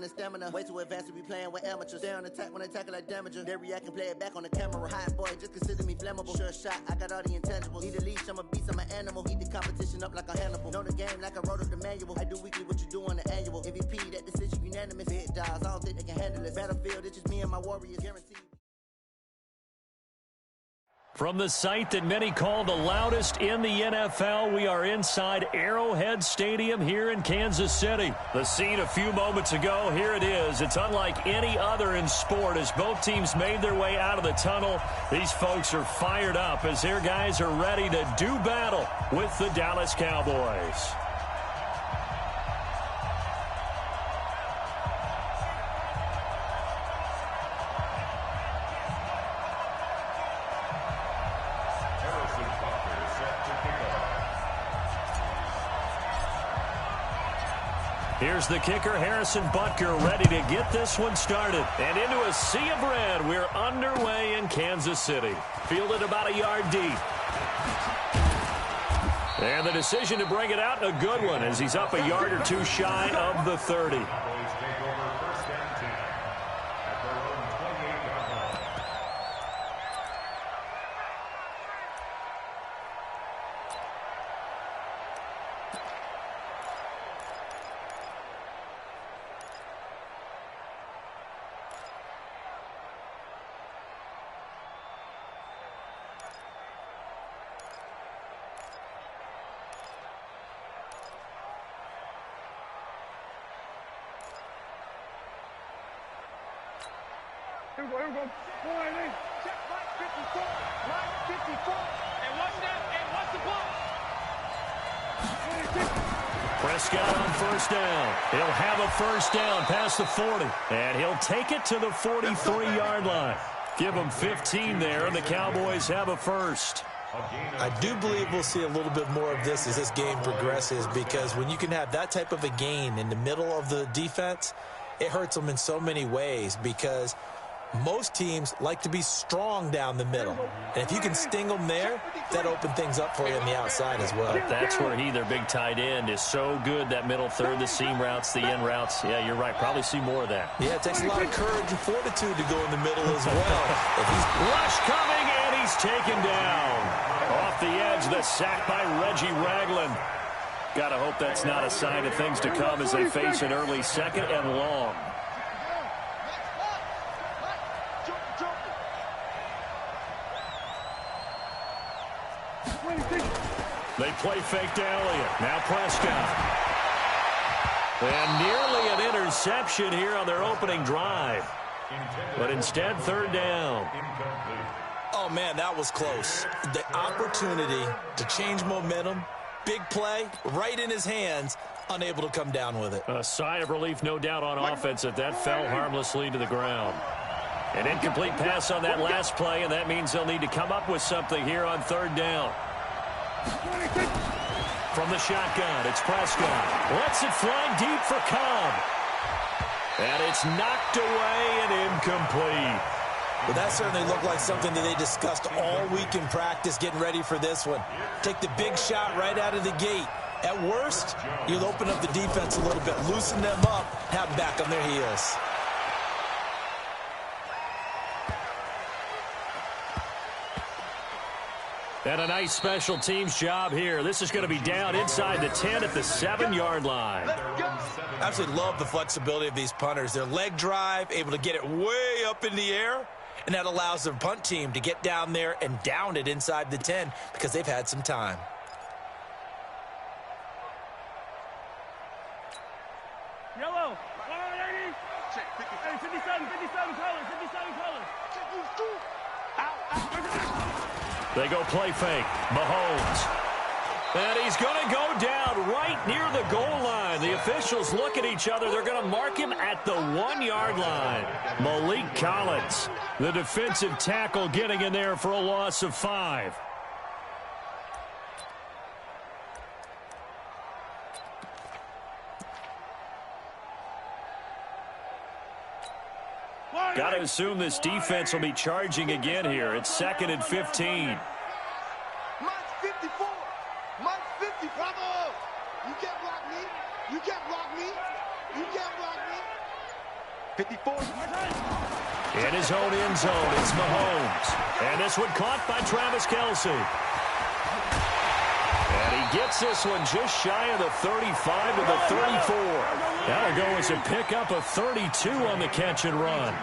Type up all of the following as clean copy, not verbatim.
and stamina. Way too advanced to be playing with amateurs. Stay on attack when they tackle like damager. They react and play it back on the camera. Hot boy, just consider me flammable. Sure shot, I got all the intangibles. Need a leash, I'm a beast, I'm an animal. Heat the competition up like a Hannibal. Know the game like I wrote up the manual. I do weekly what you do on the annual. MVP, that decision unanimous. Big dials, I don't think they can handle it. Battlefield, it's just me and my warriors, guaranteed. From the site that many call the loudest in the NFL, we are inside Arrowhead Stadium here in Kansas City. The scene a few moments ago, here it is. It's unlike any other in sport as both teams made their way out of the tunnel. These folks are fired up as their guys are ready to do battle with the Dallas Cowboys. Here's the kicker, Harrison Butker, ready to get this one started. And into a sea of red, we're underway in Kansas City. Fielded about a yard deep. And the decision to bring it out, a good one, as he's up a yard or two shy of the 30. Here we go. 480. Check line 54. Line 54. And what's that? And what's the ball? Prescott on first down. He'll have a first down past the 40. And he'll take it to the 43-yard line. Give him 15 there, and the Cowboys have a first. I do believe we'll see a little bit more of this as this game progresses, because when you can have that type of a gain in the middle of the defense, it hurts them in so many ways, because most teams like to be strong down the middle. And if you can sting them there, that opens things up for you on the outside as well. But that's where their big tight end, is so good, that middle third, the seam routes, the end routes. Yeah, you're right. Probably see more of that. Yeah, it takes a lot of courage and fortitude to go in the middle as well. If he's rush coming, and he's taken down. Off the edge, the sack by Reggie Ragland. Got to hope that's not a sign of things to come as they face an early second and long. They play fake to Elliott. Now Prescott. And nearly an interception here on their opening drive. But instead, third down. Oh, man, that was close. The opportunity to change momentum, big play, right in his hands, unable to come down with it. A sigh of relief, no doubt, on offense that fell harmlessly to the ground. An incomplete pass on that last play, and that means they'll need to come up with something here on third down. From the shotgun, it's Prescott. Lets it fly deep for Cobb. And it's knocked away and incomplete. Well, that certainly looked like something that they discussed all week in practice getting ready for this one. Take the big shot right out of the gate. At worst, you'll open up the defense a little bit, loosen them up, have them back on their heels. And a nice special teams job here. This is going to be down inside the 10 at the 7-yard line. I absolutely love the flexibility of these punters. Their leg drive, able to get it way up in the air, and that allows their punt team to get down there and down it inside the 10 because they've had some time. Yellow. 180. Check. 57 colors. 57 colors. They go play fake. Mahomes. And he's going to go down right near the goal line. The officials look at each other. They're going to mark him at the 1-yard line. Malik Collins, the defensive tackle, getting in there for a loss of 5. Got to assume this defense will be charging again here. It's 2nd and 15. Mike 54. Mike 50. Bravo. You can't block me. You can't block me. You can't block me. 54. In his own end zone, it's Mahomes. And this one caught by Travis Kelce. And he gets this one just shy of the 35 to the 34. That'll go as a pickup of 32 on the catch and run.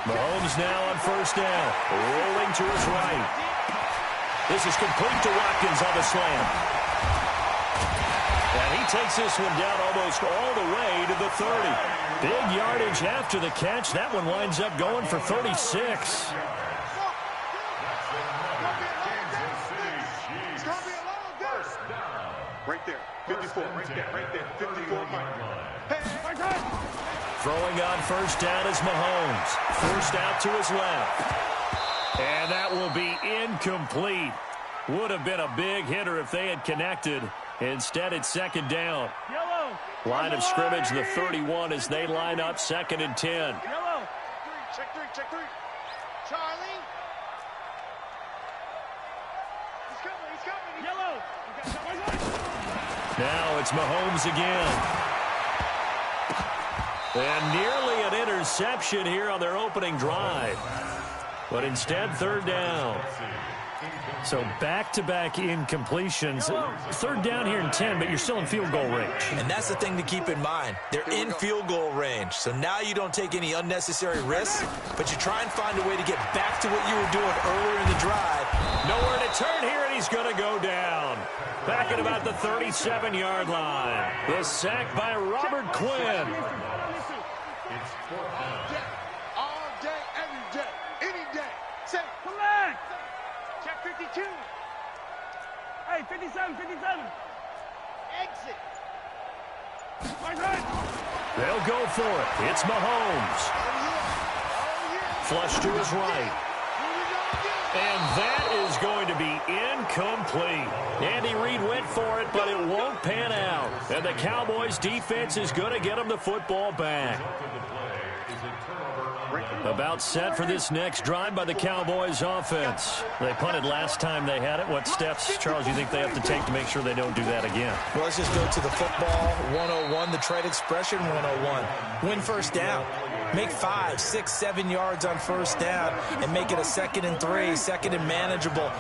Mahomes now on first down, rolling to his right. This is complete to Watkins on the slam. And he takes this one down almost all the way to the 30. Big yardage after the catch. That one winds up going for 36. Right there, 54, right there, 54. Throwing on first down is Mahomes. Forced out to his left. And that will be incomplete. Would have been a big hitter if they had connected. Instead, it's second down. Line of scrimmage, the 31 as they line up second and 10. Check three. Charlie. He's coming. Yellow. Now it's Mahomes again. And nearly an interception here on their opening drive. But instead, third down. So back-to-back incompletions. Third down here in 10, but you're still in field goal range. And that's the thing to keep in mind. They're in field goal range. So now you don't take any unnecessary risks, but you try and find a way to get back to what you were doing earlier in the drive. Nowhere to turn here, and he's going to go down. Back at about the 37-yard line. The sack by Robert Quinn. All day, every day, any day. Say, Come back. Check 52. Hey, 57. exit. They'll go for it. It's Mahomes. Flush to his right. And that is going to be incomplete. Andy Reid went for it, but it won't pan out. And the Cowboys defense is going to get him the football back. About set for this next drive by the Cowboys offense. They punted last time they had it. What steps, Charles, you think they have to take to make sure they don't do that again? Well, let's just go to the football 101, the trade expression 101. Win first down. Make 5, 6, 7 yards on first down and make it a 2nd and 3, 2nd and manageable.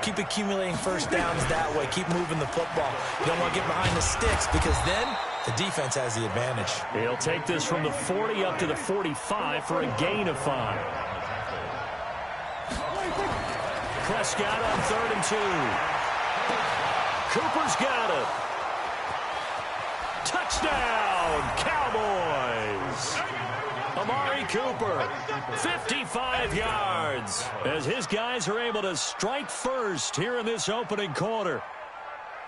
Keep accumulating first downs that way. Keep moving the football. You don't want to get behind the sticks because then the defense has the advantage. He'll take this from the 40 up to the 45 for a gain of 5. Prescott on 3rd and 2. Cooper's got it. Touchdown, Cowboys. Amari Cooper, 55 yards, as his guys are able to strike first here in this opening quarter.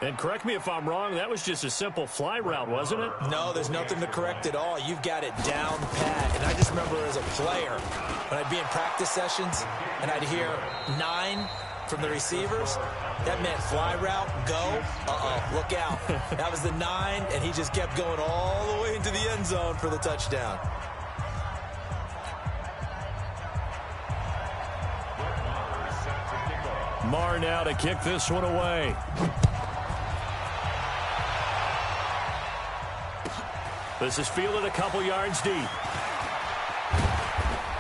And correct me if I'm wrong, that was just a simple fly route, wasn't it? No, there's nothing to correct at all. You've got it down pat. And I just remember as a player, when I'd be in practice sessions and I'd hear 9 from the receivers, that meant fly route, go, look out. That was the 9, and he just kept going all the way into the end zone for the touchdown. Marr now to kick this one away. This is fielded a couple yards deep.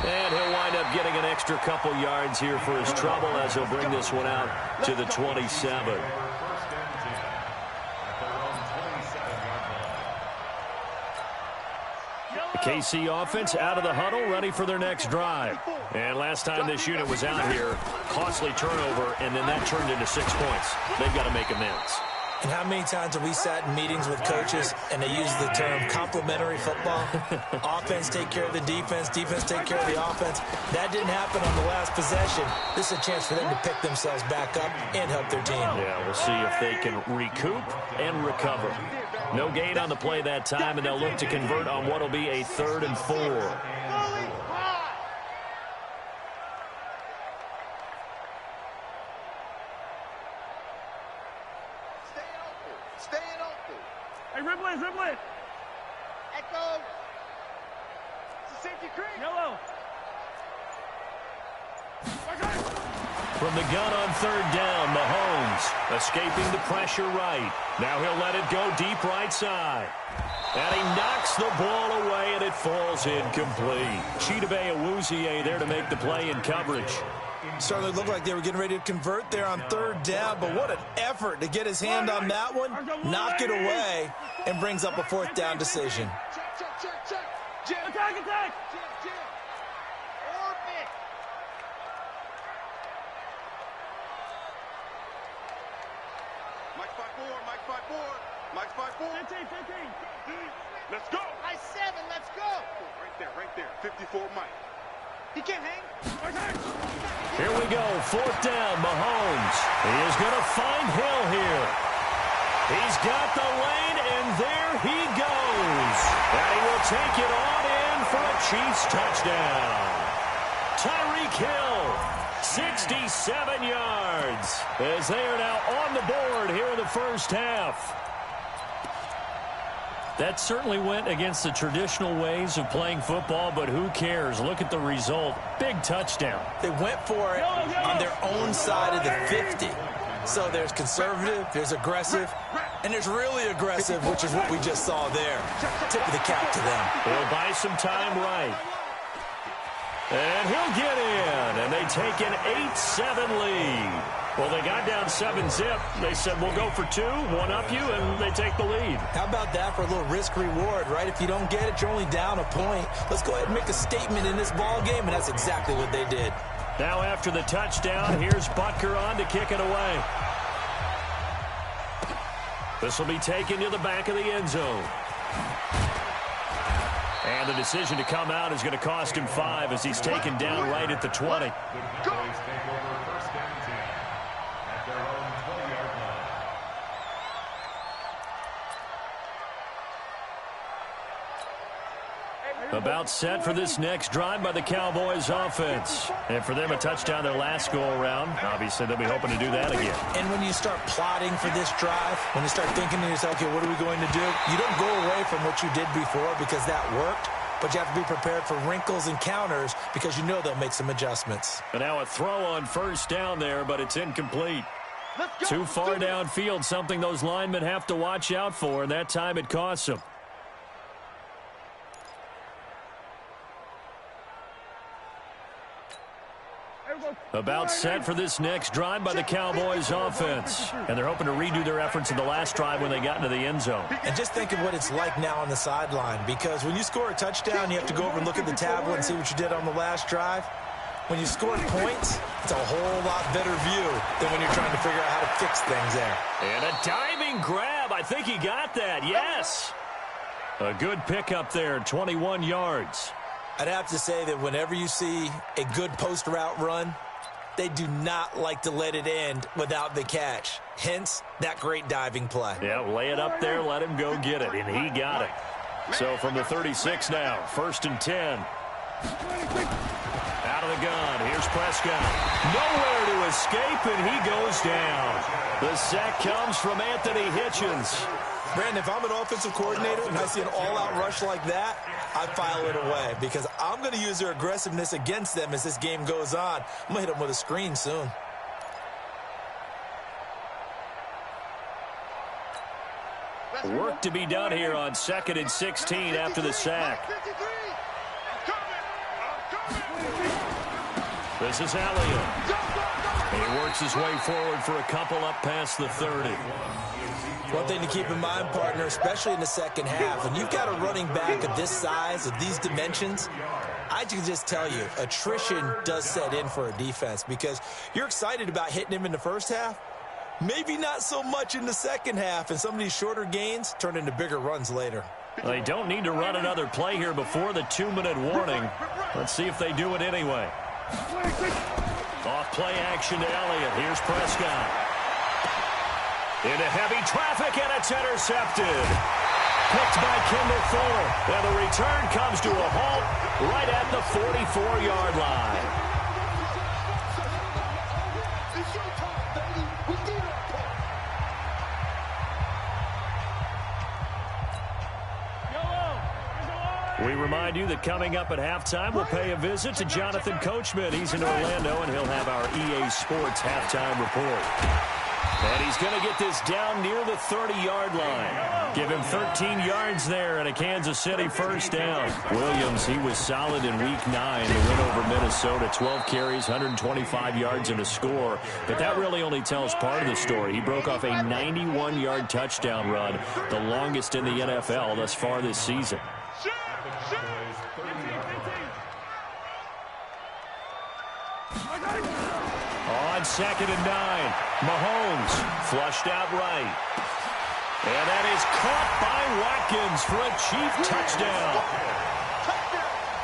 And he'll wind up getting an extra couple yards here for his trouble as he'll bring this one out to the 27. The KC offense out of the huddle, ready for their next drive. And last time this unit was out here, costly turnover, and then that turned into 6 points. They've got to make amends. And how many times have we sat in meetings with coaches and they use the term complementary football? Offense take care of the defense, defense take care of the offense. That didn't happen on the last possession. This is a chance for them to pick themselves back up and help their team. Yeah, we'll see if they can recoup and recover. No gain on the play that time, and they'll look to convert on what will be a 3rd and 4. Hey, Ribley. Echo. It's a safety creek. Yellow. From the gun on third down, Mahomes escaping the pressure right. Now he'll let it go deep right side. And he knocks the ball away, and it falls incomplete. Chidobe Awuzie there to make the play in coverage. Certainly looked like they were getting ready to convert there on third down, but what an effort to get his hand on that one, knock it away, and brings up a fourth down decision. Attack! Mike 5-4. 15. Let's go. High 7, let's go. Right there. 54 Mike. He can't hang. Here we go, fourth down, Mahomes. He is going to find Hill here. He's got the lane, and there he goes. And he will take it on in for a Chiefs touchdown. Tyreek Hill, 67 yards, as they are now on the board here in the first half. That certainly went against the traditional ways of playing football, but who cares? Look at the result. Big touchdown. They went for it on their own side of the 50. So there's conservative, there's aggressive, and there's really aggressive, which is what we just saw there. Tip of the cap to them. They'll buy some time right. And he'll get in, and they take an 8-7 lead. Well, they got down 7-zip. They said, we'll go for 2, one up you, and they take the lead. How about that for a little risk-reward, right? If you don't get it, you're only down a point. Let's go ahead and make a statement in this ball game, and that's exactly what they did. Now after the touchdown, here's Butker on to kick it away. This will be taken to the back of the end zone. And the decision to come out is going to cost him 5 as he's taken down right at the 20. About set for this next drive by the Cowboys offense. And for them, a touchdown their last go-around. Obviously, they'll be hoping to do that again. And when you start plotting for this drive, when you start thinking to yourself, okay, what are we going to do? You don't go away from what you did before because that worked, but you have to be prepared for wrinkles and counters because you know they'll make some adjustments. And now a throw on first down there, but it's incomplete. Too far downfield, something those linemen have to watch out for, and that time it costs them. About set for this next drive by the Cowboys offense. And they're hoping to redo their efforts in the last drive when they got into the end zone. And just think of what it's like now on the sideline, because when you score a touchdown, you have to go over and look at the tablet and see what you did on the last drive. When you score points, it's a whole lot better view than when you're trying to figure out how to fix things there. And a diving grab. I think he got that. Yes. A good pickup there, 21 yards. I'd have to say that whenever you see a good post route run, they do not like to let it end without the catch. Hence, that great diving play. Yeah, lay it up there, let him go get it, and he got it. So from the 36 now, 1st and 10. Out of the gun, here's Prescott. Nowhere to escape, and he goes down. The sack comes from Anthony Hitchens. Brandon, if I'm an offensive coordinator and I see an all-out rush like that, I file it away because I'm going to use their aggressiveness against them as this game goes on. I'm going to hit them with a screen soon. Work to be done here on 2nd and 16 after the sack. This is Elliott. He works his way forward for a couple up past the 30. One thing to keep in mind, partner, especially in the second half, when you've got a running back of this size, of these dimensions, I can just tell you, attrition does set in for a defense because you're excited about hitting him in the first half, maybe not so much in the second half, and some of these shorter gains turn into bigger runs later. They don't need to run another play here before the 2-minute warning. Let's see if they do it anyway. Off play action to Elliott. Here's Prescott. Into heavy traffic, and it's intercepted. Picked by Kendall Fuller. And the return comes to a halt right at the 44-yard line. We remind you that coming up at halftime, we'll pay a visit to Jonathan Coachman. He's in Orlando, and he'll have our EA Sports halftime report. And he's going to get this down near the 30-yard line. Give him 13 yards there and a Kansas City first down. Williams, he was solid in Week 9 to win over Minnesota. 12 carries, 125 yards and a score. But that really only tells part of the story. He broke off a 91-yard touchdown run, the longest in the NFL thus far this season. On 2nd and 9, Mahomes flushed out right. And that is caught by Watkins for a Chief touchdown.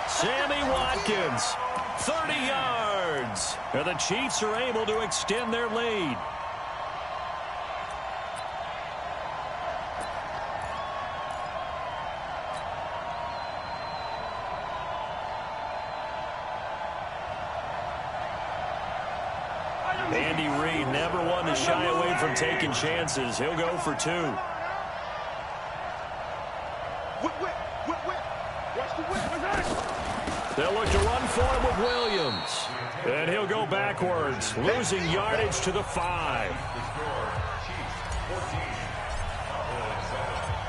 Sammy Watkins, 30 yards. And the Chiefs are able to extend their lead. Andy Reid, never one to shy away from taking chances. He'll go for 2. They'll look to run for him with Williams. And he'll go backwards, losing yardage to the 5.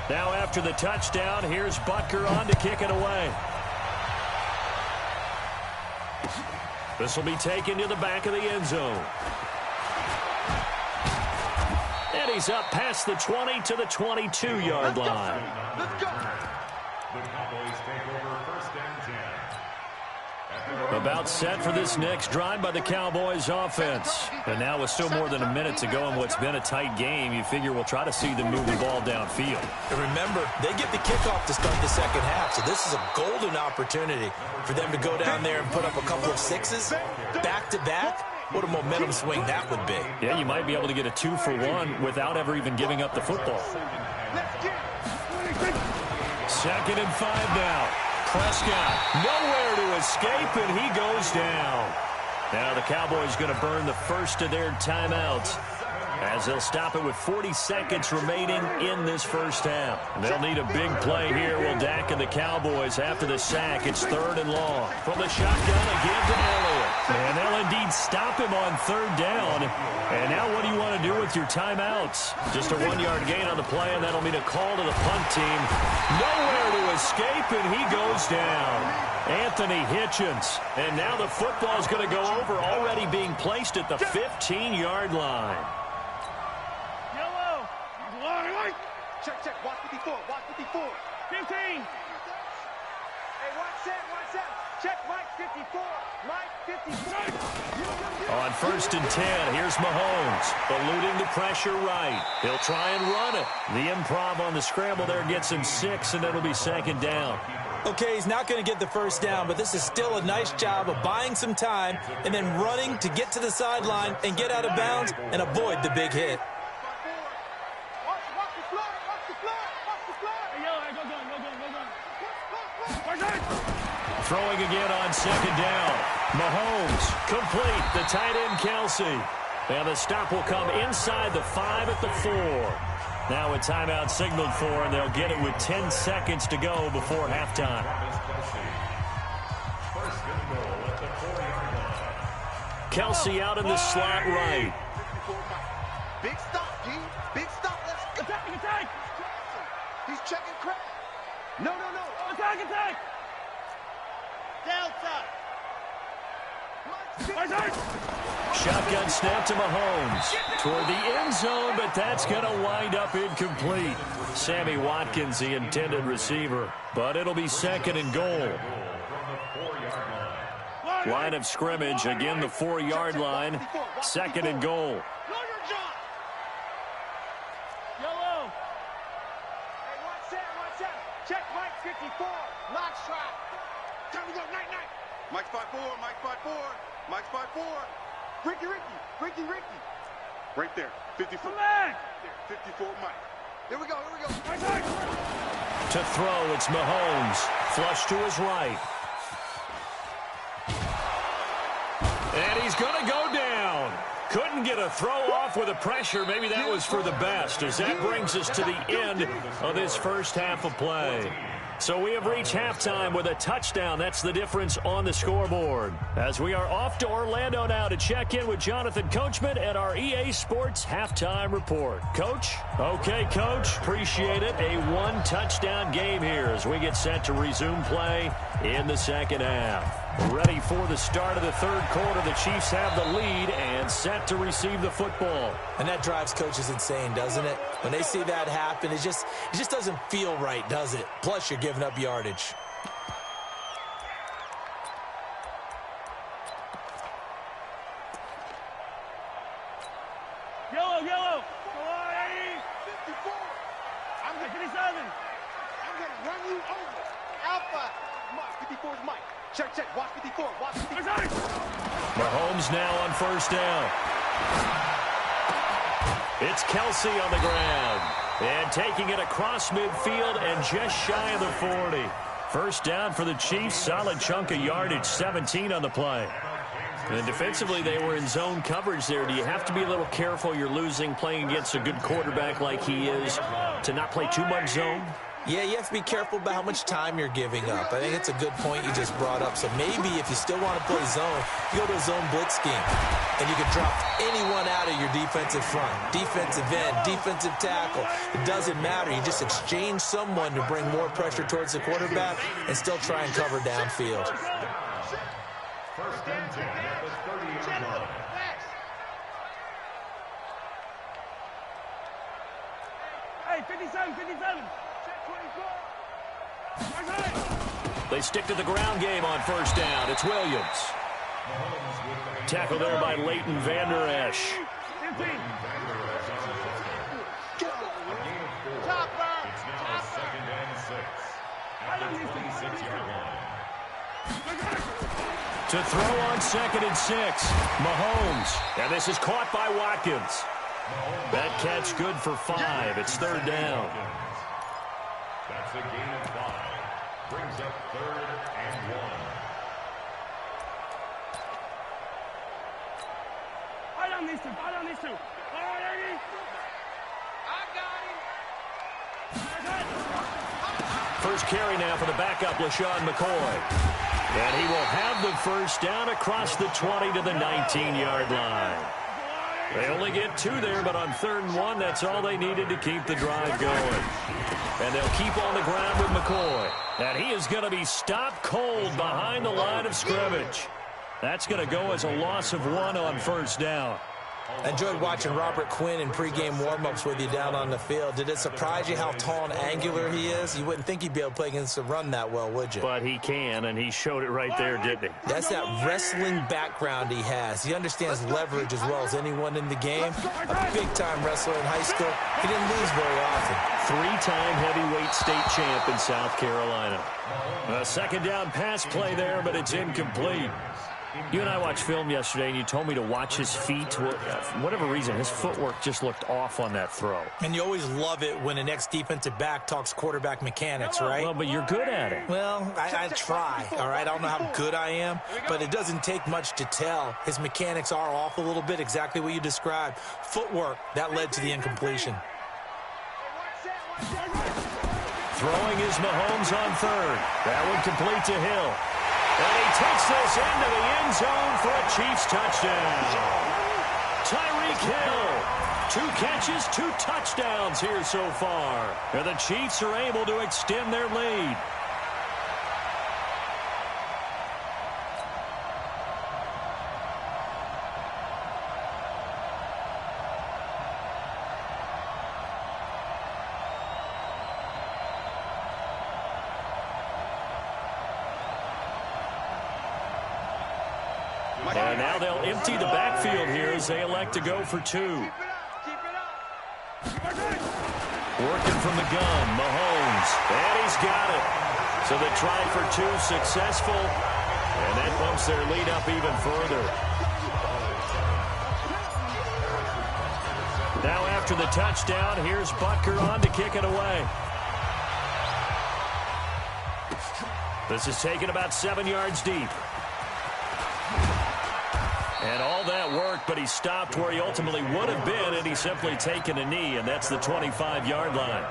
Now after the touchdown, here's Butker on to kick it away. This will be taken to the back of the end zone. And he's up past the 20 to the 22-yard line. Let's go. The Cowboys take over 1st and 10. About set for this next drive by the Cowboys offense. And now with still more than a minute to go in what's been a tight game, you figure we'll try to see them move the ball downfield. And remember, they get the kickoff to start the second half, so this is a golden opportunity for them to go down there and put up a couple of 6s back-to-back. What a momentum swing that would be. Yeah, you might be able to get a 2-for-1 without ever even giving up the football. 2nd and 5 now. Prescott nowhere to escape, and he goes down. Now the Cowboys going to burn the first of their timeouts as they'll stop it with 40 seconds remaining in this first half. They'll need a big play here. Will Dak and the Cowboys after the sack. It's 3rd and long. From the shotgun, a give to Elliott. And they'll indeed stop him on 3rd down. And now what do you want to do with your timeouts? Just a 1-yard gain on the play, and that'll mean a call to the punt team. Nowhere to escape, and he goes down. Anthony Hitchens. And now the football is going to go over, already being placed at the 15-yard line. Yellow. Check, check. Watch 54. Watch 54. 15. Hey, watch that. Check Mike 54. Mike 54. On 1st and 10, here's Mahomes, eluding the pressure right. He'll try and run it. The improv on the scramble there gets him 6, and it'll be 2nd down. Okay, he's not going to get the first down, but this is still a nice job of buying some time and then running to get to the sideline and get out of bounds and avoid the big hit. Watch the floor. Hey, yellow, go gun. Throwing again on 2nd down. Mahomes, complete. The tight end, Kelsey. And the stop will come inside the 5 at the 4. Now a timeout signaled for, and they'll get it with 10 seconds to go before halftime. Kelsey out in the slot right. Big stop, G. Big stop. Let's go. Attack. He's checking crap. No. Attack. Delta. Shotgun snap to Mahomes toward the end zone, but that's going to wind up incomplete. Sammy Watkins, the intended receiver, but it'll be 2nd and goal. Line of scrimmage, again the 4-yard line, 2nd and goal. Yellow. Hey, watch that. Check Mike 54. Lock shot. Time to go. Night. Mike's 5'4". Mike's 5'4". Ricky. Right there. 54. Come back. 54 Mike. Here we go. To throw, it's Mahomes. Flush to his right. And he's going to go down. Couldn't get a throw off with the pressure. Maybe that was for the best, as that brings us to the end of this first half of play. So we have reached halftime with a touchdown. That's the difference on the scoreboard. As we are off to Orlando now to check in with Jonathan Coachman at our EA Sports Halftime Report. Coach? Okay, Coach. Appreciate it. A one-touchdown game here as we get set to resume play in the second half. Ready for the start of the third quarter. The Chiefs have the lead and set to receive the football. And that drives coaches insane, doesn't it? When they see that happen, it just doesn't feel right, does it? Plus, you're giving up yardage. Yellow. Come on, Eddie. 54. I'm going to 57. I'm going to run you over. Alpha. Mike, 54 is Mike. Check. Watch 54. Watch 54. Mahomes now on first down. It's Kelsey on the ground. And taking it across midfield and just shy of the 40. First down for the Chiefs. Solid chunk of yardage. 17 on the play. And defensively, they were in zone coverage there. Do you have to be a little careful? You're losing, playing against a good quarterback like he is, to not play too much zone? Yeah, you have to be careful about how much time you're giving up. I think it's a good point you just brought up. So maybe if you still want to play zone, you go to a zone blitz scheme. And you can drop anyone out of your defensive front. Defensive end, defensive tackle. It doesn't matter. You just exchange someone to bring more pressure towards the quarterback and still try and cover downfield. First and 10 at the 30-yard line. Hey, 57. They stick to the ground game on first down. It's Williams. Tackle there by Leighton Vander Esch. It's now second and 6 at the 26-yard line. To throw on second and 6, Mahomes. And this is caught by Watkins. That catch good for 5. It's third down. That's a gain of 5. Brings up third and 1. I on these two. All right, Eddie. I got him. First carry now for the backup, LaShawn McCoy. And he will have the first down across the 20 to the 19-yard line. They only get 2 there, but on third and 1, that's all they needed to keep the drive going. And they'll keep on the ground with McCoy. And he is going to be stopped cold behind the line of scrimmage. That's going to go as a loss of 1 on first down. I enjoyed watching Robert Quinn in pregame warm-ups with you down on the field. Did it surprise you how tall and angular he is? You wouldn't think he'd be able to play against the run that well, would you? But he can, and he showed it right there, didn't he? That's that wrestling background he has. He understands leverage as well as anyone in the game. A big-time wrestler in high school. He didn't lose very often. 3-time heavyweight state champ in South Carolina. A second down pass play there, but it's incomplete. You and I watched film yesterday, and you told me to watch his feet. Well, for whatever reason, his footwork just looked off on that throw. And you always love it when an ex-defensive back talks quarterback mechanics, right? Well, but you're good at it. Well, I try, all right? I don't know how good I am, but it doesn't take much to tell. His mechanics are off a little bit, exactly what you described. Footwork, that led to the incompletion. Throwing is Mahomes on third. That one complete to Hill. And he takes this into the end zone for a Chiefs touchdown. Tyreek Hill. 2 catches, 2 touchdowns here so far. And the Chiefs are able to extend their lead. And now they'll empty the backfield here as they elect to go for 2. Working from the gun, Mahomes. And he's got it. So they tried for 2, successful. And that bumps their lead up even further. Now after the touchdown, here's Butker on to kick it away. This is taken about 7 yards deep. And all that work, but he stopped where he ultimately would have been, and he's simply taken a knee, and that's the 25-yard line.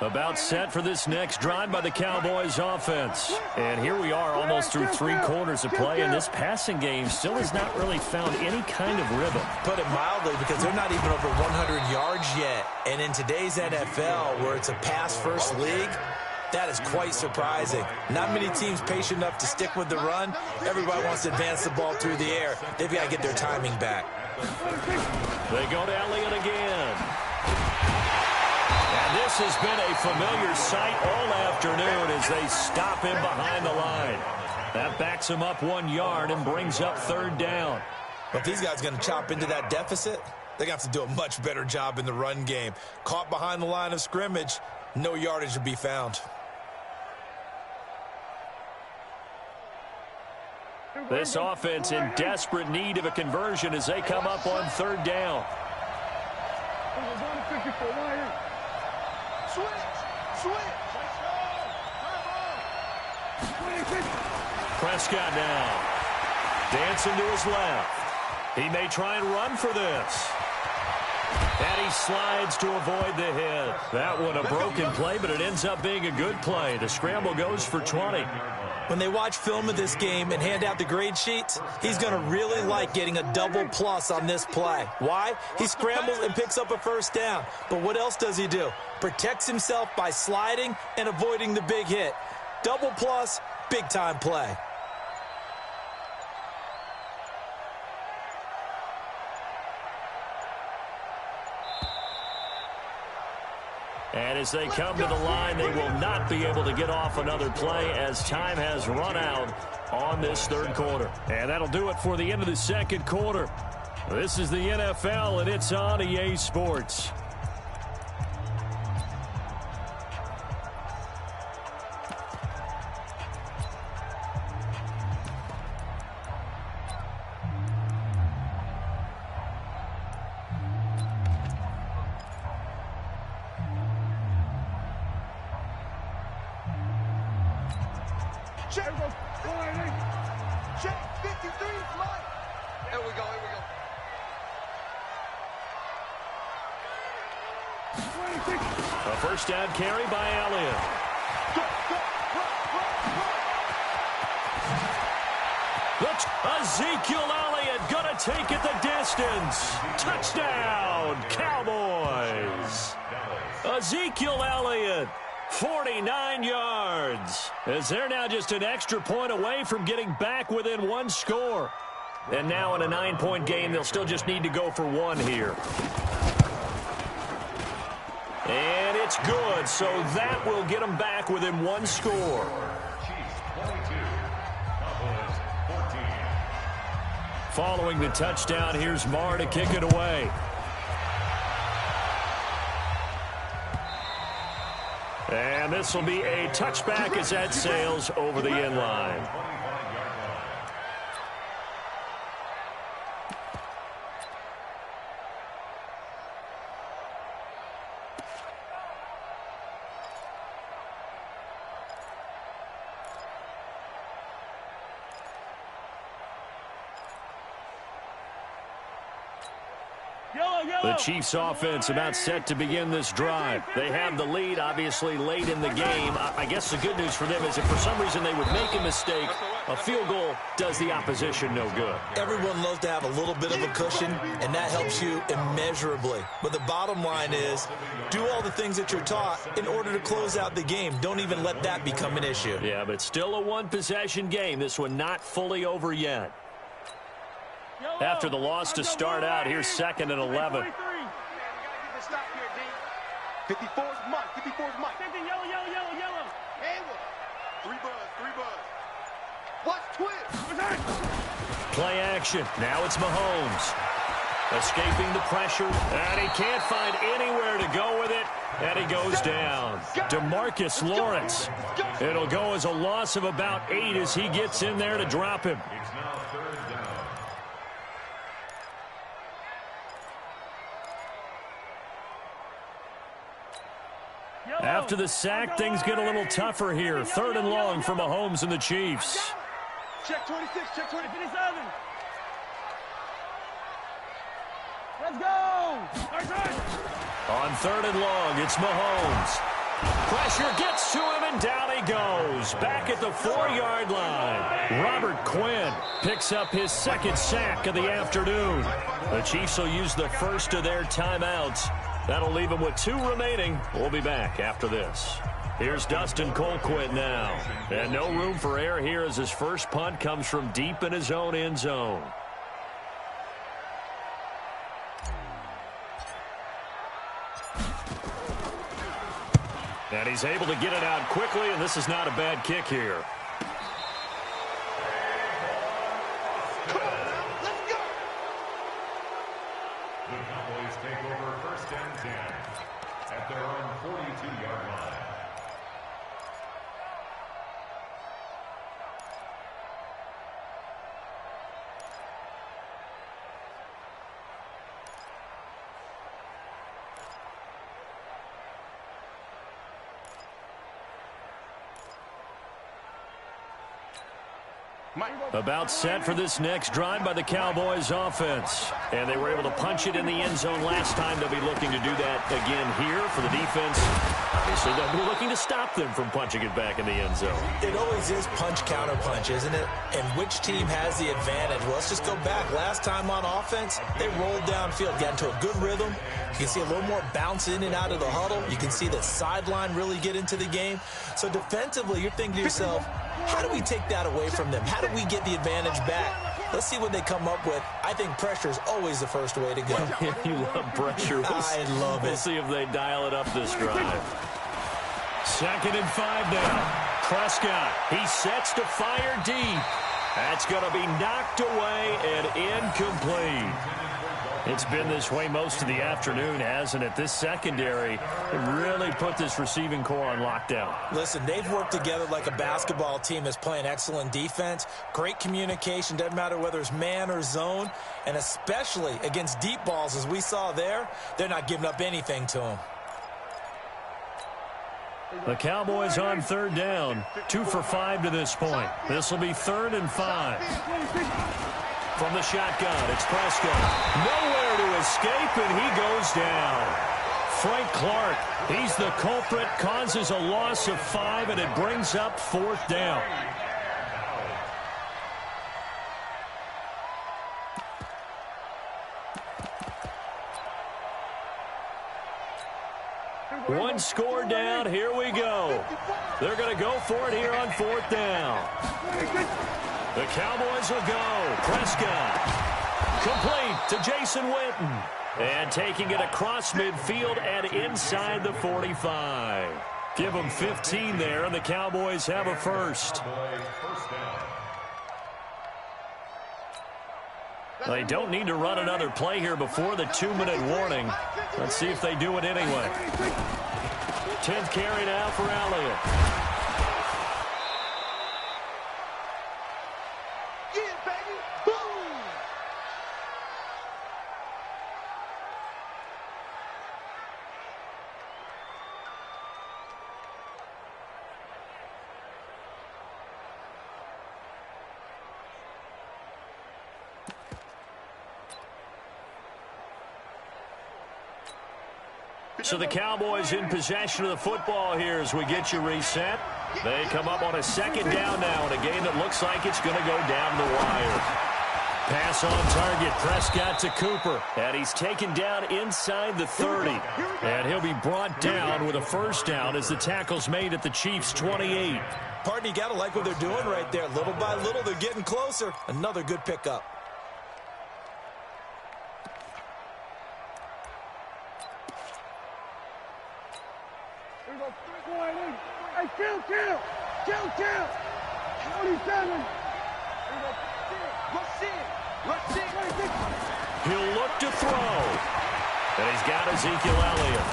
About set for this next drive by the Cowboys offense. And here we are almost through 3 quarters of play, and this passing game still has not really found any kind of rhythm. Put it mildly, because they're not even over 100 yards yet. And in today's NFL, where it's a pass-first league, that is quite surprising. Not many teams patient enough to stick with the run. Everybody wants to advance the ball through the air. They've got to get their timing back. They go to Elliott again. And this has been a familiar sight all afternoon as they stop him behind the line. That backs him up 1 yard and brings up 3rd down. But if these guys are going to chop into that deficit, they're going to have to do a much better job in the run game. Caught behind the line of scrimmage, no yardage to be found. This offense in desperate need of a conversion as they come up on 3rd down. Prescott now. Dancing to his left. He may try and run for this. And he slides to avoid the hit. That one a broken play, but it ends up being a good play. The scramble goes for 20. When they watch film of this game and hand out the grade sheets, he's going to really like getting a double plus on this play. Why? He scrambles and picks up a 1st down. But what else does he do? Protects himself by sliding and avoiding the big hit. Double plus, big-time play. And as they come to the line, they will not be able to get off another play as time has run out on this 3rd quarter. And that'll do it for the end of the 2nd quarter. This is the NFL, and it's on EA Sports. Check. Check. 53. Fly. Here we go. A 1st down carry by Elliott. Looks Ezekiel Elliott gonna take it the distance. Touchdown, Cowboys. Ezekiel Elliott. 49 yards. As they're now just an extra point away from getting back within 1 score. And now in a 9-point game, they'll still just need to go for 1 here. And it's good, so that will get them back within 1 score. Following the touchdown, here's Marr to kick it away. And this will be a touchback as that sails over the end line. The Chiefs offense about set to begin this drive. They have the lead, obviously, late in the game. I guess the good news for them is if for some reason they would make a mistake, a field goal does the opposition no good. Everyone loves to have a little bit of a cushion, and that helps you immeasurably. But the bottom line is, do all the things that you're taught in order to close out the game. Don't even let that become an issue. Yeah, but still a one-possession game. This one not fully over yet. After the loss to start out, here's 2nd and 11. 54's Mike. 54's Mike. Yellow. Three buzz. Watch twist. Play action. Now it's Mahomes. Escaping the pressure. And he can't find anywhere to go with it. And he goes down. DeMarcus Lawrence. It'll go as a loss of about 8 as he gets in there to drop him. after the sack, things get a little tougher here. 3rd and long for Mahomes and the Chiefs. Check 26, check 27. Let's go! On 3rd and long, it's Mahomes. Pressure gets to him, and down he goes. Back at the 4-yard line. Robert Quinn picks up his 2nd sack of the afternoon. The Chiefs will use the first of their timeouts. That'll leave them with 2 remaining. We'll be back after this. Here's Dustin Colquitt now. And no room for error here as his first punt comes from deep in his own end zone. And he's able to get it out quickly, and this is not a bad kick here. Come on now, let's go! The Cowboys take over 1st and 10 at their own 42-yard line. About set for this next drive by the Cowboys offense. And they were able to punch it in the end zone last time. They'll be looking to do that again here for the defense. Obviously, they'll be looking to stop them from punching it back in the end zone. It always is punch-counter-punch, isn't it? And which team has the advantage? Well, let's just go back. Last time on offense, they rolled downfield, got into a good rhythm. You can see a little more bounce in and out of the huddle. You can see the sideline really get into the game. So defensively, you're thinking to yourself, how do we take that away from them? How do we get the advantage back? Let's see what they come up with. I think pressure is always the first way to go. You love pressure. I love it. We'll see if they dial it up this drive. 2nd and 5 now. Prescott, he sets to fire deep. That's going to be knocked away and incomplete. It's been this way most of the afternoon, hasn't it? This secondary really put this receiving core on lockdown. Listen, they've worked together like a basketball team that's playing excellent defense. Great communication, doesn't matter whether it's man or zone. And especially against deep balls, as we saw there, they're not giving up anything to them. The Cowboys on 3rd down. 2 for 5 to this point. This will be 3rd and 5. From the shotgun, it's Prescott. Nowhere to escape, and he goes down. Frank Clark, he's the culprit, causes a loss of 5, and it brings up 4th down. One score down, here we go. They're going to go for it here on 4th down. The Cowboys will go. Prescott. Complete to Jason Witten. And taking it across midfield and inside the 45. Give them 15 there, and the Cowboys have a first. They don't need to run another play here before the 2-minute warning. Let's see if they do it anyway. 10th carry now for Elliott. So the Cowboys in possession of the football here as we get you reset. They come up on a 2nd down now in a game that looks like it's going to go down the wire. Pass on target, Prescott to Cooper. And he's taken down inside the 30. And he'll be brought down with a 1st down as the tackle's made at the Chiefs' 28. Pardon, you got to like what they're doing right there. Little by little, they're getting closer. Another good pickup. Hey, chill. 27. Rush in. He'll look to throw. And he's got Ezekiel Elliott.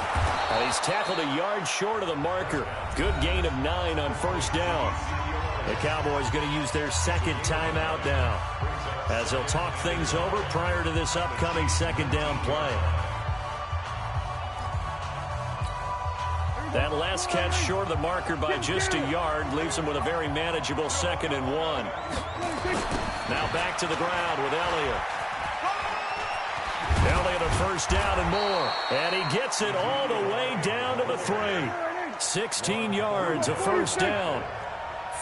And he's tackled a yard short of the marker. Good gain of 9 on 1st down. The Cowboys going to use their 2nd timeout now, as they'll talk things over prior to this upcoming 2nd down play. That last catch short of the marker by just a yard leaves him with a very manageable 2nd and 1. Now back to the ground with Elliott. Elliott a first down and more. And he gets it all the way down to the 3. 16 yards, a first down.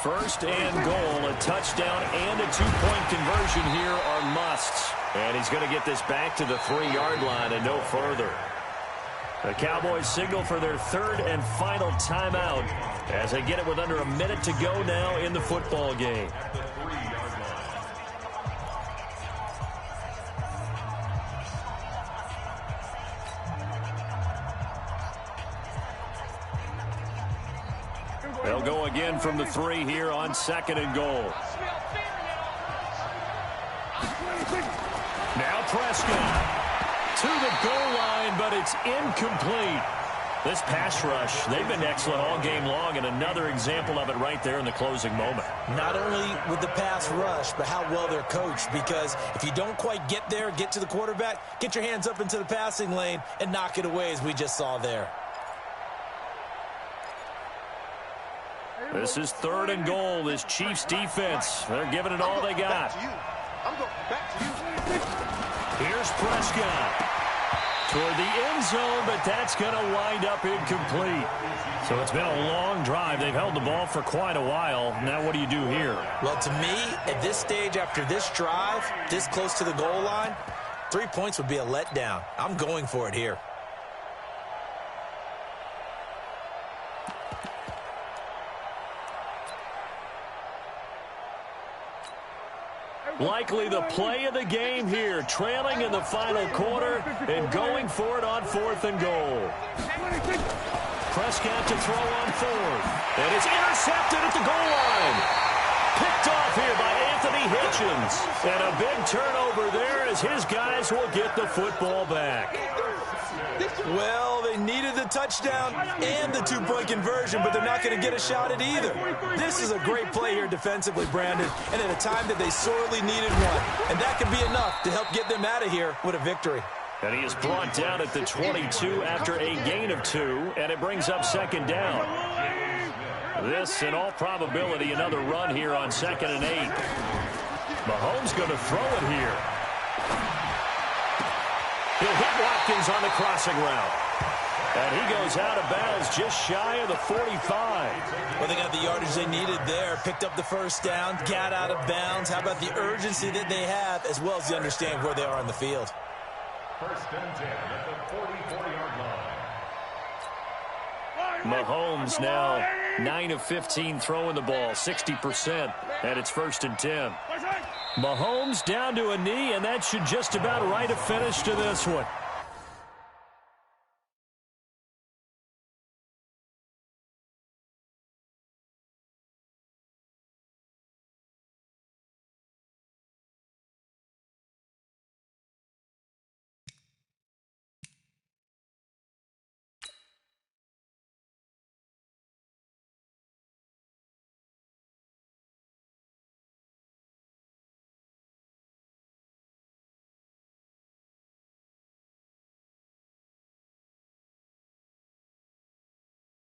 1st and goal, a touchdown and a 2-point conversion here are musts. And he's going to get this back to the 3-yard line and no further. The Cowboys signal for their 3rd and final timeout as they get it with under a minute to go now in the football game. They'll go again from the 3 here on 2nd and goal. Now Prescott to the goal line, but it's incomplete. This pass rush, they've been excellent all game long, and another example of it right there in the closing moment. Not only with the pass rush, but how well they're coached, because if you don't quite get there, get to the quarterback, get your hands up into the passing lane and knock it away as we just saw there. This is 3rd and goal, this Chiefs defense. They're giving it all they got. Here's Prescott toward the end zone, but that's going to wind up incomplete. So it's been a long drive. They've held the ball for quite a while. Now what do you do here? Well, to me, at this stage, after this drive, this close to the goal line, 3 points would be a letdown. I'm going for it here. Likely the play of the game here, trailing in the final quarter and going for it on 4th and goal. Prescott to throw on 4th. And it's intercepted at the goal line. Picked off here by Anthony Hitchens. And a big turnover there as his guys will get the football back. Well, they needed the touchdown and the 2-point conversion, but they're not going to get a shot at either. This is a great play here defensively, Brandon, and at a time that they sorely needed one. And that could be enough to help get them out of here with a victory. And he is brought down at the 22 after a gain of 2, and it brings up 2nd down. This, in all probability, another run here on 2nd and 8. Mahomes going to throw it here. He'll hit Watkins on the crossing route. And he goes out of bounds just shy of the 45. Well, they got the yardage they needed there. Picked up the first down, got out of bounds. How about the urgency that they have, as well as the understanding where they are on the field? 1st and 10 at the 44-yard line. Mahomes now 9 of 15 throwing the ball, 60%, and it's 1st and 10. Mahomes down to a knee, and that should just about write a finish to this one.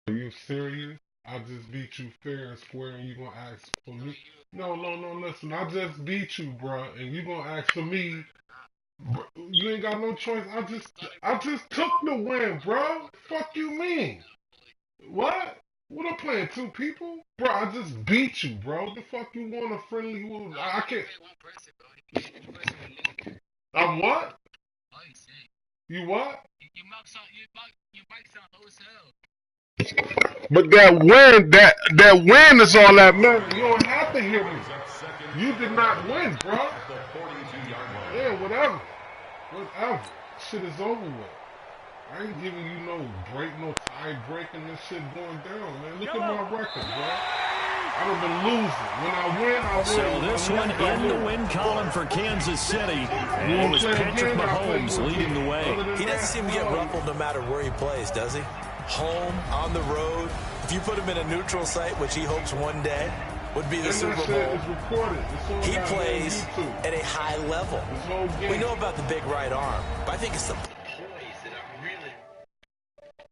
Are you serious? I just beat you fair and square and you gonna ask for me? No, listen, I just beat you, bro, and you gonna ask for me? Bro, you ain't got no choice. I just took the win, bro. Fuck you mean? What? What I'm playing 2 people? Bro, I just beat you, bro. The fuck you want a friendly? I can't. I'm what? You what? Your mic sound low as hell. But that win is all that matters. You don't have to hear me. You did not win, bro. Yeah, whatever. Shit is over with. I ain't giving you no break, no tie breaking. This shit going down, man. Look at my record, bro. I done been losing. When I win, I win. So this one in the win column for Kansas City. And it was Patrick Mahomes leading the way. He doesn't seem to get ruffled no matter where he plays, does he? Home, on the road. If you put him in a neutral site, which he hopes one day would be the Super Bowl, he plays at a high level. We know about the big right arm, but I think it's the